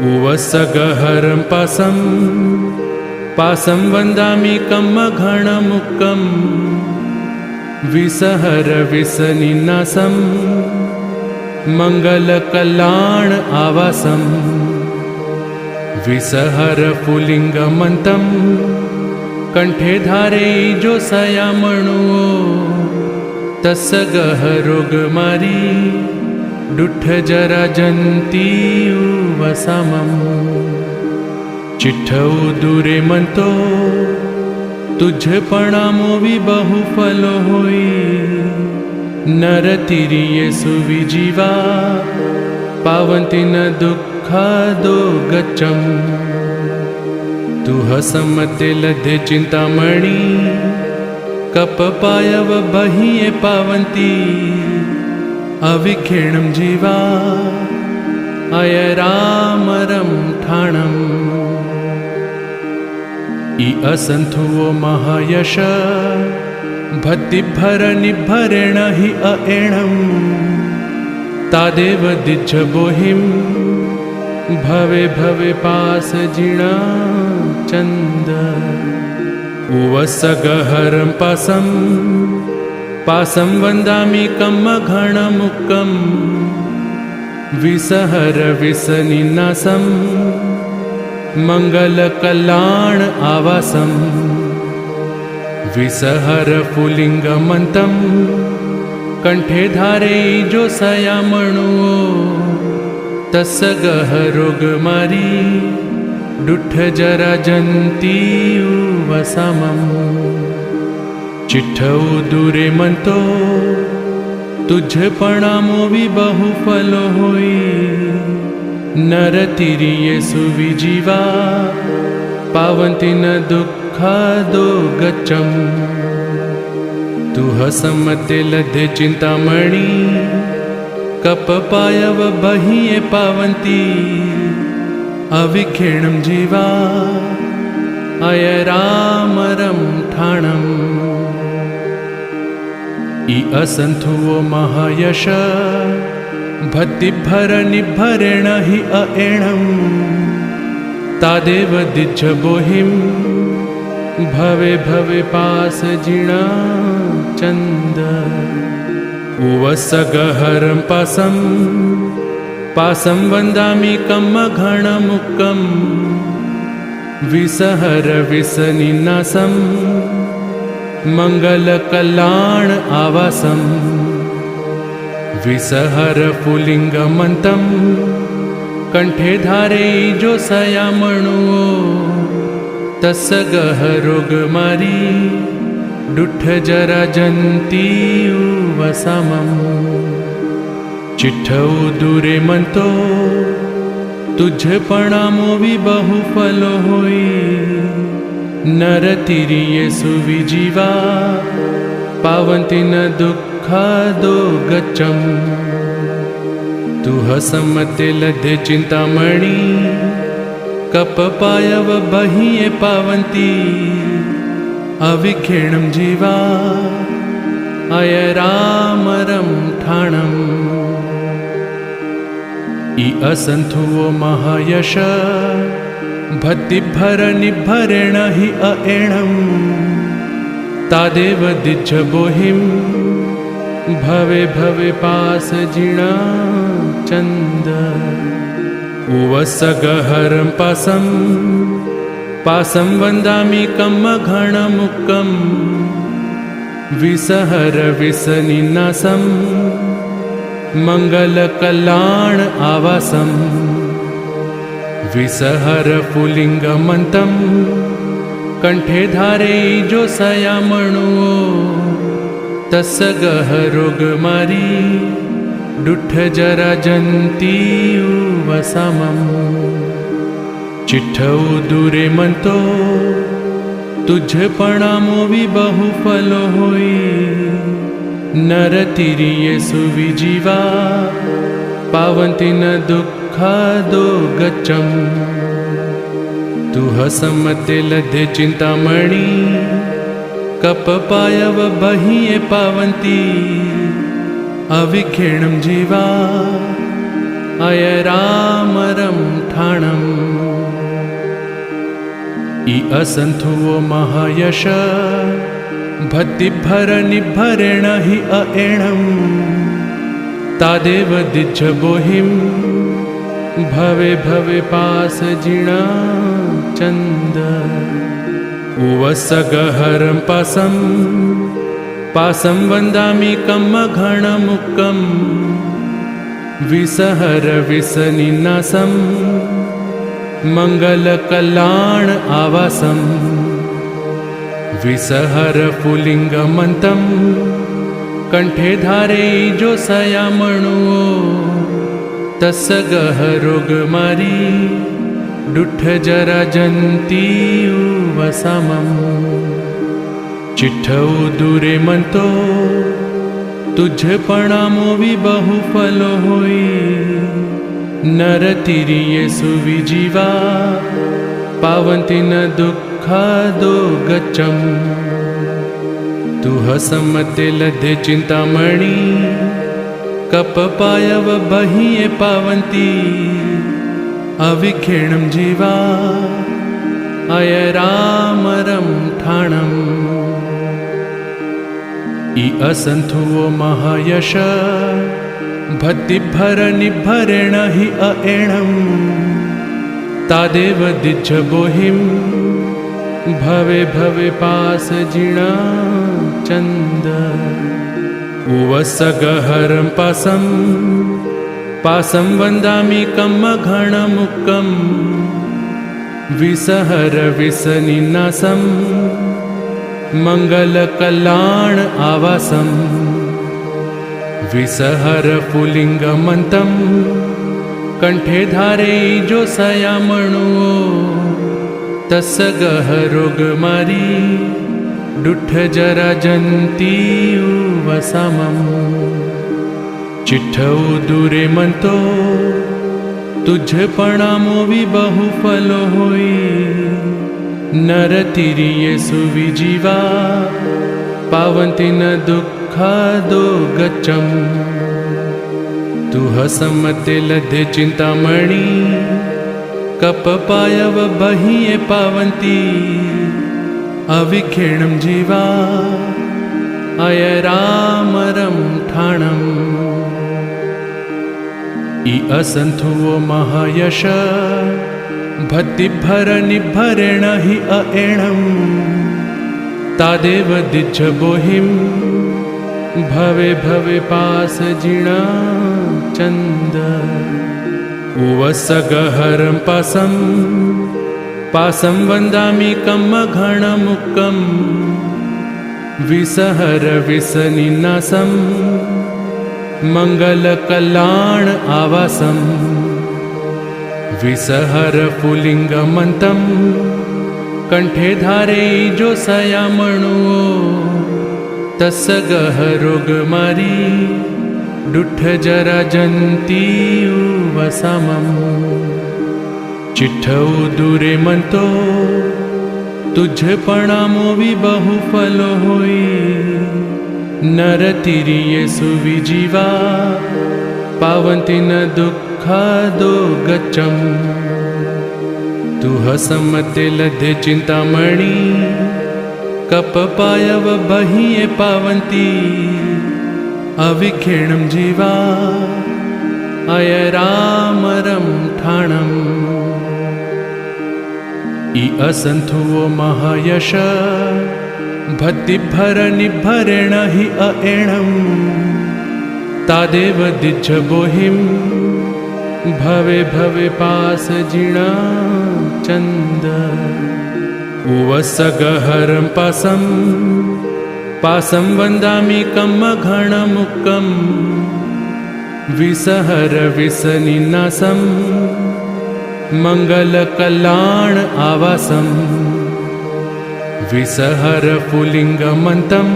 उवसगहरं पासं वन्दामि कम्मघणमुक्कं विसहर विसनिनासं मङ्गलकल्याण आवासं विसहर पुलिङ्गमन्तं कंठे धारे जो सयामणुओ तस्य गहरोग मारी डुठ जरा जंती वसामं चिठ्ठौ दूरे मंतो तुझ प्रणामो भी बहु फलो होई नर तिरिये सुविजीवा पावंती न दुखा दो गच्चम तु हसमते लधे चिंतामणि कप पायव बहिये पावंती अविक्षीणं जीवा अय रामरं ठाणम् इ असंथुओ महायश भक्तिभर निभरेण हि अएणं तादेव दिज्ज बोहिं भवे भवे पास जिणा चंद उवसगहरं पासं वन्दामि कम्मघणमुक्कं विसहर विसनिनासं मङ्गलकल्याण आवासं विसहर पुलिङ्गमन्तं कंठे धारे जो सयामणुओ तस्य गहरोग मारी डुठ जरा जंती वसामं चिठ्ठौ दूरे मंतो तुझ प्रणामो भी बहु फलो होई नर तिरिये सुविजीवा पावंती न दुखा दो गच्चम तु हसमते लधे चिंतामणि कप पायव बहिये पावंती अविक्षीणं जीवा अय रामरं ठाणम् इ असंथुओ महायश भक्तिभर निभरेण हि अएणं तादेव दिज्ज बोहिं भवे भवे पास जिणा चंद उवसगहरं पासं वन्दामि कम्मघणमुक्कं विसहर विसनिनासं मङ्गलकल्याण आवासं विसहर पुलिङ्गमन्तं कंठे धारे जो सयामणुओ तस्य गहरोग मारी डुठ जरा जंती वसामं चिठ्ठौ दूरे मंतो तुझ प्रणामो भी बहु फलो होई नर तिरिये सुविजीवा पावंती न दुखा दो गच्चम तु हसमते लधे चिंतामणि कप पायव बहिये पावंती अविक्षीणं जीवा अय रामरं ठाणम् इ असंथुओ महायश भक्तिभर निभरेण हि अएणं तादेव दिज्ज बोहिं भवे भवे पास जिणा चंद उवसगहरं पासं वन्दामि कम्मघणमुक्कं विसहर विसनिनासं मङ्गलकल्याण आवासं विसहर पुलिङ्गमन्तं कंठे धारे जो सयामणुओ तस्य गहरोग मारी डुठ जरा जंती वसामं चिठ्ठौ दूरे मंतो तुझ प्रणामो भी बहु फलो होई नर तिरिये सुविजीवा पावंती न दुखा दो गच्चम तु हसमते लधे चिंतामणि कप पायव बहिये पावंती अविक्षीणं जीवा अयरामरं ठाणम् इ असंथुवो महायश भक्तिभर निभरेण हि अएणम् तादेव दिज्जबोहिं भवे भवे पास जिणा चंद उवसगहरं पासं वन्दामि कम्मघणमुक्कं विसहर विसनिनासं मंगलकल्याण आवासं विसहर पुलिंगमन्तं कंठे धारे जो सयामणुओ तस गहरोगमारी डुठ जरा जंती वसामम् चिठ्ठौ दूरे मनतो तुझ प्रणामो वि बहु फलो होई नर तिरिये सुविजीवा पावन्ति न दुःखा दो गच्चम तु हसमते लद्धे चिंतामणि कप पायव बहिये पावन्ति अविखेणं जीवा अयरामरं ठाणम् इ असंथुवो महायश भक्तिभर निभरेण हि अएणम् तादेव दिज्जबोहिं भवे भवे पास जिणा चंद उवसगहरं पासं वन्दामि कम्मघणमुक्कं विसहर विसनिनासं मंगलकल्याण आवासं विसहर पुलिंगमन्तं कंठे धारे जो सयामणुओ तस गहरोगमारी डुठ जरा जंती वसामम् चिठ्ठौ दूरे मनतो तुझ प्रणामो वि बहु फलो होई नर तिरिये सुविजीवा पावन्ति न दुःखा दो गच्चम् तु हसमते लद्धे चिंतामणि कप पायव बहिये पावन्ति अविखेणं जीवा अयरामरं ठाणम् इ असंथुवो महायश भक्तिभर निभरेण हि अएणम् तादेव दिज्जबोहिं भवे भवे पास जिणा चंद उवसगहरं पासं वन्दामि कम्मघणमुक्कं विसहर विसनिनासं मंगलकल्याण आवासं विसहर पुलिंगमन्तं कंठे धारे जो सयामणुओ तस गहरोगमारी डुठ जरा जंती वसामम् चिठ्ठौ दूरे मनतो तुझ प्रणामो वि बहु फलो होई नर तिरिये सुविजीवा पावन्ति न दुःखा दो गच्चम् तु हसमते लद्धे चिंतामणि कप पायव बहिये पावन्ति अविखेणं जीवा अयरामरं ठाणम् इ असंथुवो महायश भक्तिभर निभरेण हि अएणम् तादेव दिज्जबोहिं भवे भवे पास जिणा चंद उवसगहरं पासं वन्दामि कम्मघणमुक्कं विसहर विसनिनासं मंगलकल्याण आवासं विसहर पुलिंगमन्तं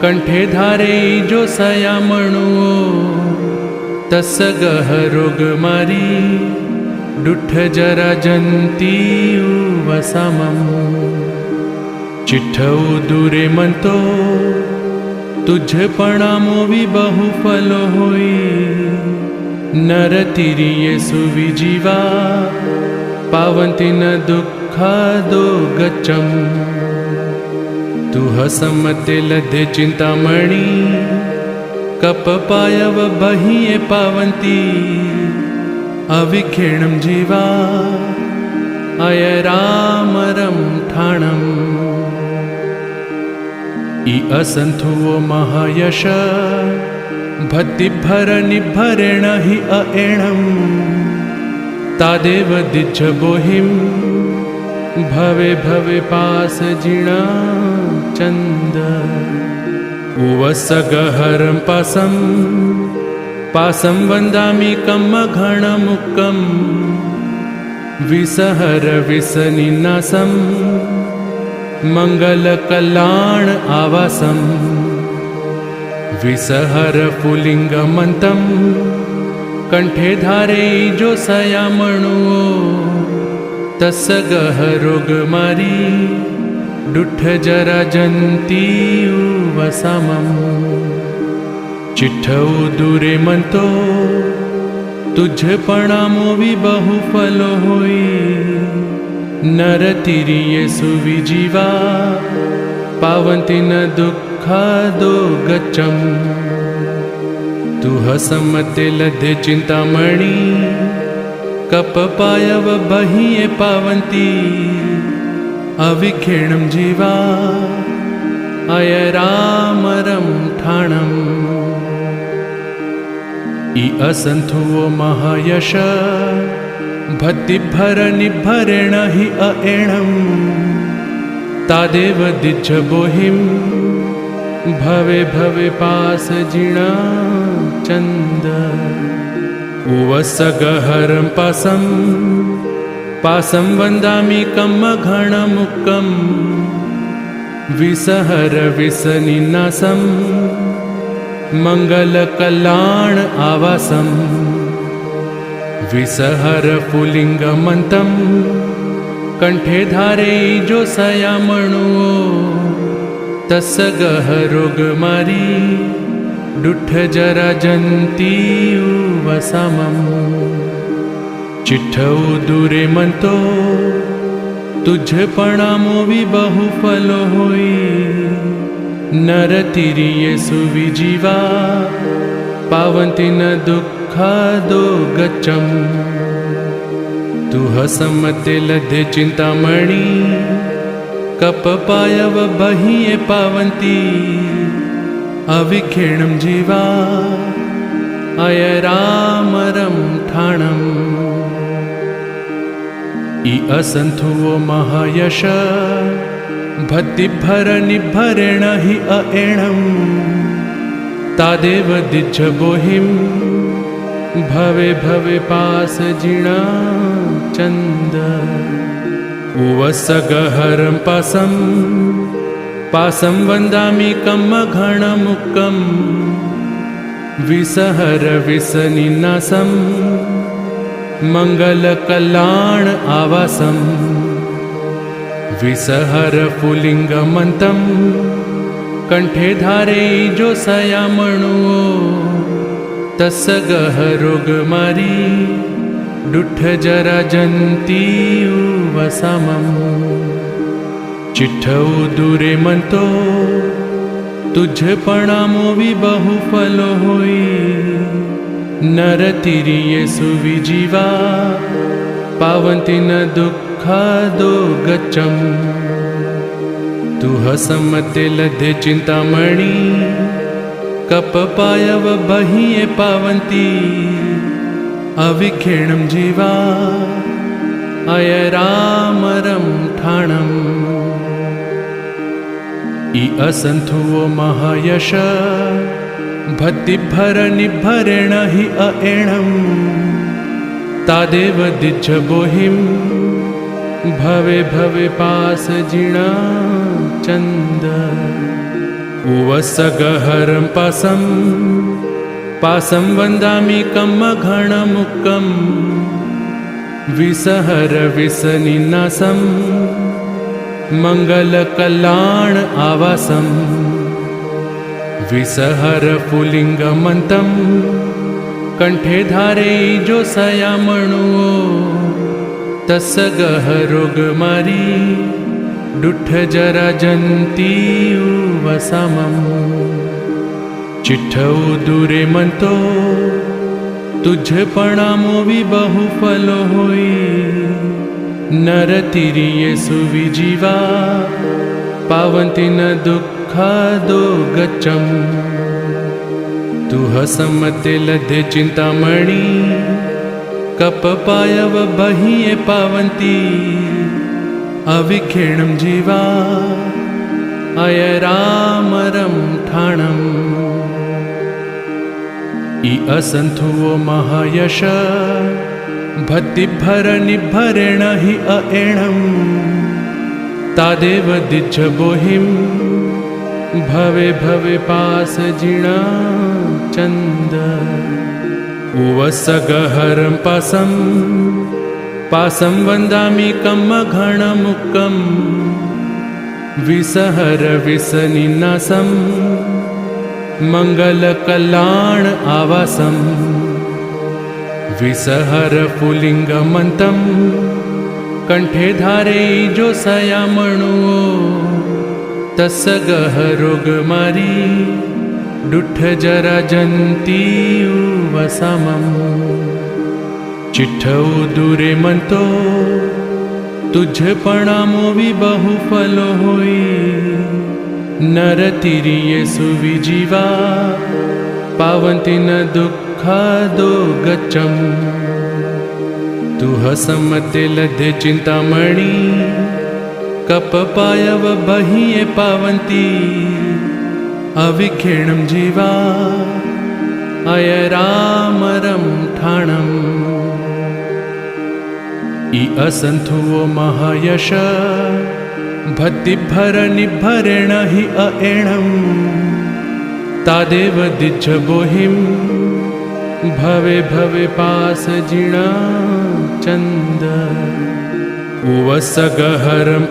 कंठे धारे जो सयामणुओ तस गहरोगमारी डुठ जरा जंती वसामम् चिठ्ठौ दूरे मनतो तुझ प्रणामो वि बहु फलो होई नरतिरिये सुविजीवा पावन्ति न दुःखादो गच्छम् तुह सम्मते लद्धे चिन्तामणि कपपायव बहिये पावन्ति अविखेणं जीवा अयरामरं ठाणम् इ असन्थुवो महायश भक्तिभर निभरेण हि अएणम् तादेव दिज्जबोहिं भवे भवे पास जिणा चन्द उवसगहरं पासं वन्दामि कम्मघणमुक्कं विसहर विसनिनासं मङ्गलकल्याण आवासं विसहर पुलिङ्गमन्तं कंठे धारे जो सयामणुओ तस गहरोग मारी डुठ जरा जंती वसामं चिठ्ठौ दूरे मंतो तुझ प्रणामो भी बहु फलो होई नरतिरिये सुविजीवा पावन्ति न दुःखादो गच्छम् तुह सम्मते लद्धे चिन्तामणि कपपायव बहिये पावन्ति अविखेणं जीवा अयरामरं ठाणम् इ असन्थुवो महायश भक्तिभर निभरेण हि अएणम् तादेव दिज्जबोहिं भवे भवे पास जिणा चन्द उवसगहरं पासं वन्दामि कम्मघणमुक्कं विसहर विसनिनासं मङ्गलकल्याण आवासं विसहर पुलिङ्गमन्तं कंठे धारे जो सयामणुओ तस गहरोग मारी डुठ जरा जंती वसामं चिठ्ठौ दूरे मंतो तुझ प्रणामो भी बहु फलो होई नरतिरिये सुविजीवा पावन्ति न दुःखादो गच्छम् तुह सम्मते लद्धे चिन्तामणि कपपायव बहिये पावन्ति अविखेणं जीवा अयरामरं ठाणम् इ असन्थुवो महायश भक्तिभर निभरेण हि अएणम् तादेव दिज्जबोहिं भवे भवे पास जिणा चन्द उवसगहरं पासं वन्दामि कम्मघणमुक्कं विसहर विसनिनासं मङ्गलकल्याण आवासं विसहर पुलिङ्गमन्तं कंठे धारे जो सयामणुओ तस गहरोग मारी डुठ जरा जंती वसामं चिठ्ठौ दूरे मंतो तुझ प्रणामो भी बहु फलो होई नरतिरिये सुविजीवा पावन्ति न दुःखादो गच्छम् तुह सम्मते लद्धे चिन्तामणि कपपायव बहिये पावन्ति अविखेणं जीवा अयरामरं ठाणम् इ असन्थुवो महायश भक्तिभर निभरेण हि अएणम् तादेव दिज्जबोहिं भवे भवे पास जिणा चन्द उवसगहरं पासं वन्दामि कम्मघणमुक्कं विसहर विसनिनासं मङ्गलकल्याण आवासं विसहर पुलिङ्गमन्तं कंठे धारे जो सया म्हणुओ तस गहरोग मारी डुठ जरा जंती वसामम चिठ्ठऊ दूरे म्हणतो तुझपणामोवी बहुफलो होई नर तिरिये सुविजीवा पावंती न दुःखा दो गच्चम तू हसमते लधे चिंतामणी कप पायव बहिये पावंती अविखेणम जीवा अय रामरम ठाणम ई असंथुओ महायश भक्तिभर निभरेण हि अएणम तादेव दिज्ज बोहिम भवे भवे पास जिणा चंद उवस गहरम पासम वंदामि कम घण मुक्कम विसहर विसनिनासम मंगल कल्याण आवासम विसहर पुलिंगमंतम कंठे धारे जो सया म्हणुओ तस गहरोग मारी डुठ जरा जंती वसामम चिठ्ठऊ दूरे म्हणतो तुझपणामोवी बहुफलो होई नर तिरिये सुविजीवा पावंती न दुःखा दो गच्चम तू हसमते लधे चिंतामणी कप पायव बहिये पावंती अविखेणम जीवा अय रामरम ठाणम ई असंथुओ महायश भक्तिभर निभरेण हि अएणम तादेव दिज्ज बोहिम भवे भवे पास जिणा चंद उवस गहरम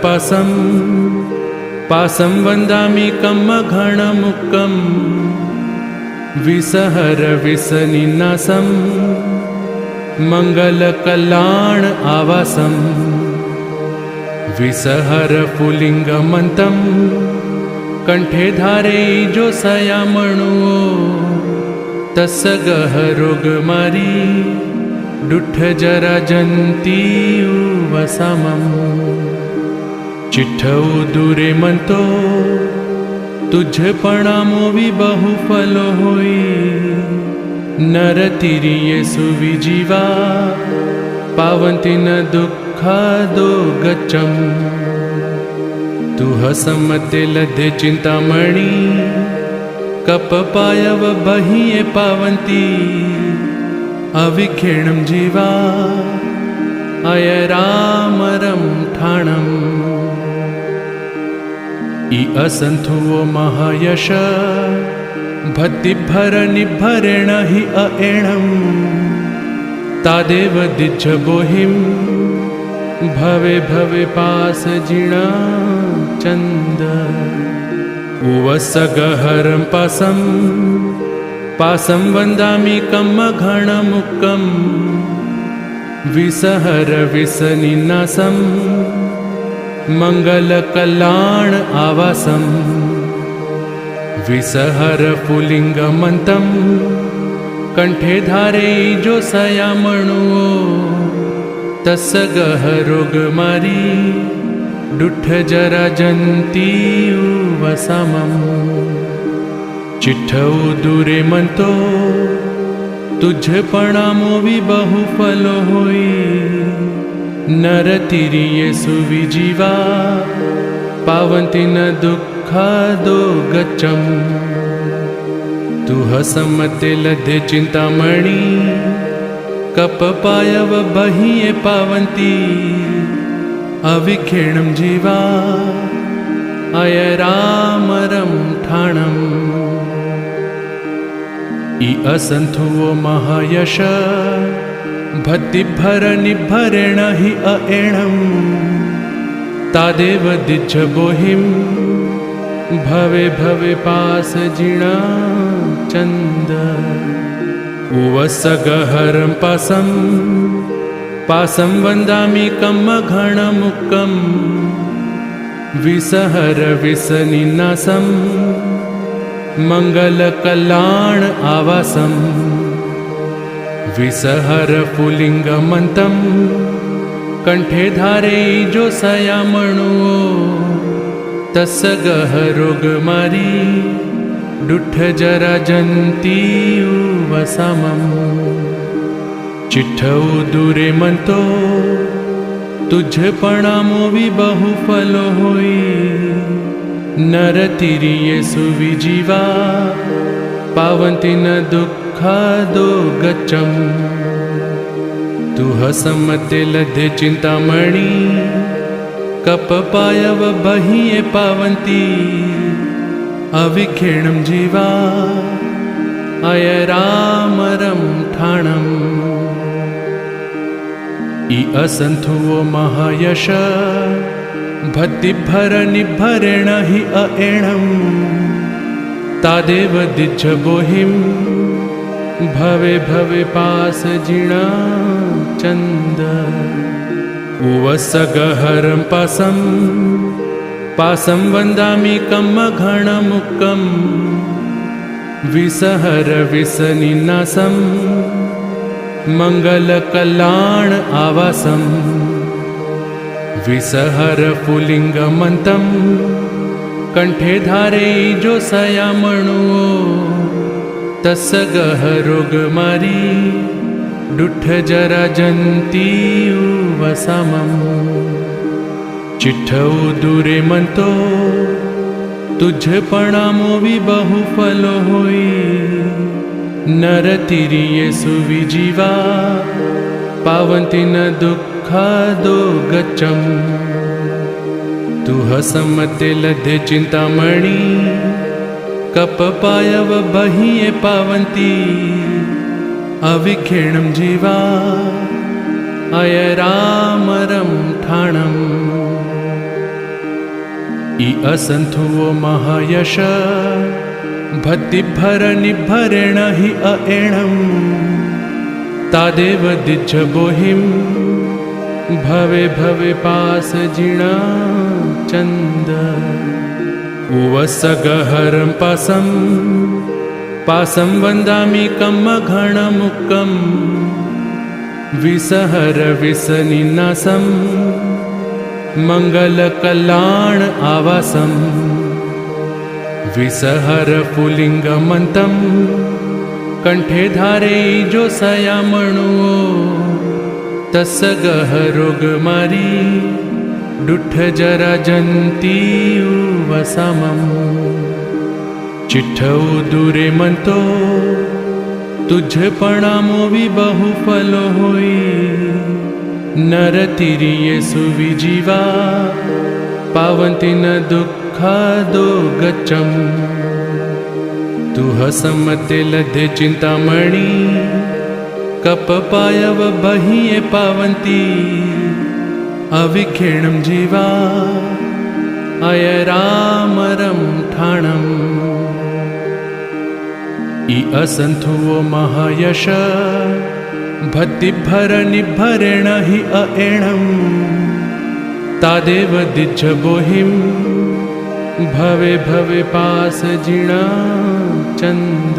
पासम वंदामि कम घण मुक्कम विसहर विसनिनासम मंगल कल्याण आवासम विसहर पुलिंगमंतम कंठे धारे जो सया म्हणुओ तस गहरोग मारी डुठ जरा जंती वसामम चिठ्ठऊ दूरे म्हणतो तुझपणामोवी बहुफलो होई नर तिरिये सुविजीवा पावंती न दुःखा दो गच्चम तू हसमते लधे चिंतामणी कप पायव बहिये पावंती अविखेणम जीवा अय रामरम ठाणम ई असंथुओ महायश भक्तिभर निभरेण हि अएणम तादेव दिज्ज बोहिम भवे भवे पास जिणा चंद उवस गहरम पासम वंदामि कम घण मुक्कम विसहर विसनिनासम मंगल कल्याण आवासम विसहर पुलिंगमंतम कंठे धारे जो सया म्हणुओ तस गहरोग मारी डुठ जरा जंती वसामम चिठ्ठऊ दूरे म्हणतो तुझपणामोवी बहुफलो होई नर तिरिये सुविजीवा पावंती न दुःखा दो गच्चम तू हसमते लधे चिंतामणी कप पायव बहिये पावंती अविखेणम जीवा अय रामरम ठाणम ई असंथुओ महायश भक्तिभर निभरेण हि अएणम तादेव दिज्ज बोहिम भवे भवे पास जिणा चंद उवसगहरं पासं वन्दामि कम्मघणमुक्कं विसहर विसनिनासं मङ्गलकल्याण आवासं विसहर पुलिङ्गमन्तं कंठे धारे जो सयामणुओ तस्य गहरोग मारी डुठ जरा जंती वसामम चिठ्ठौ दूरे मनतो तुझ प्रणामो भी बहु फलो होई नर तिरिये सुविजीवा पावंती न दुखा दो गच्चम तु हसमते लधे चिंतामणि कप पायव बहिये पावंती अविखेणं जीवा अय रामरं ठाणम् इ असंथुओ महायश भक्तिभर निभरेण हि अएणं तादेव दिज्ज बोहिं भवे भवे पास जिणा चंद उवसगहरं पासं वन्दामि कम्मघणमुक्कं विसहर विसनिनासं मङ्गलकल्याण आवासं विसहर पुलिङ्गमन्तं कंठे धारे जो सयामणुओ तस्य गहरोग मारी डुठ जरा जंती वसामम चिठ्ठौ दूरे मनतो तुझ प्रणामो भी बहु फलो होई नर तिरिये सुविजीवा पावंती न दुखा दो गच्चम तु हसमते लधे चिंतामणि कप पायव बहिये पावंती अविखेणं जीवा अय रामरं ठाणम् इ असंथुओ महायश भक्तिभर निभरेण हि अएणं तादेव दिज्ज बोहिं भवे भवे पास जिणा चंद उवसगहरं पासं वन्दामि कम्मघणमुक्कं विसहर विसनिनासं मङ्गलकल्याण आवासं विसहर पुलिङ्गमन्तं कंठे धारे जो सयामणुओ तस्य गहरोग मारी डुठ जरा जंती वसामम चिठ्ठौ दूरे मनतो तुझ प्रणामो भी बहु फलो होई नर तिरिये सुविजीवा पावंती न दुखा दो गच्चम तु हसमते लधे चिंतामणि कप पायव बहिये पावंती अविखेणं जीवा अय रामरं ठाणम् इ असंथुओ महायश भक्तिभर निभरेण हि अएणं तादेव दिज्ज बोहिं भवे भवे पास जिणा चंद।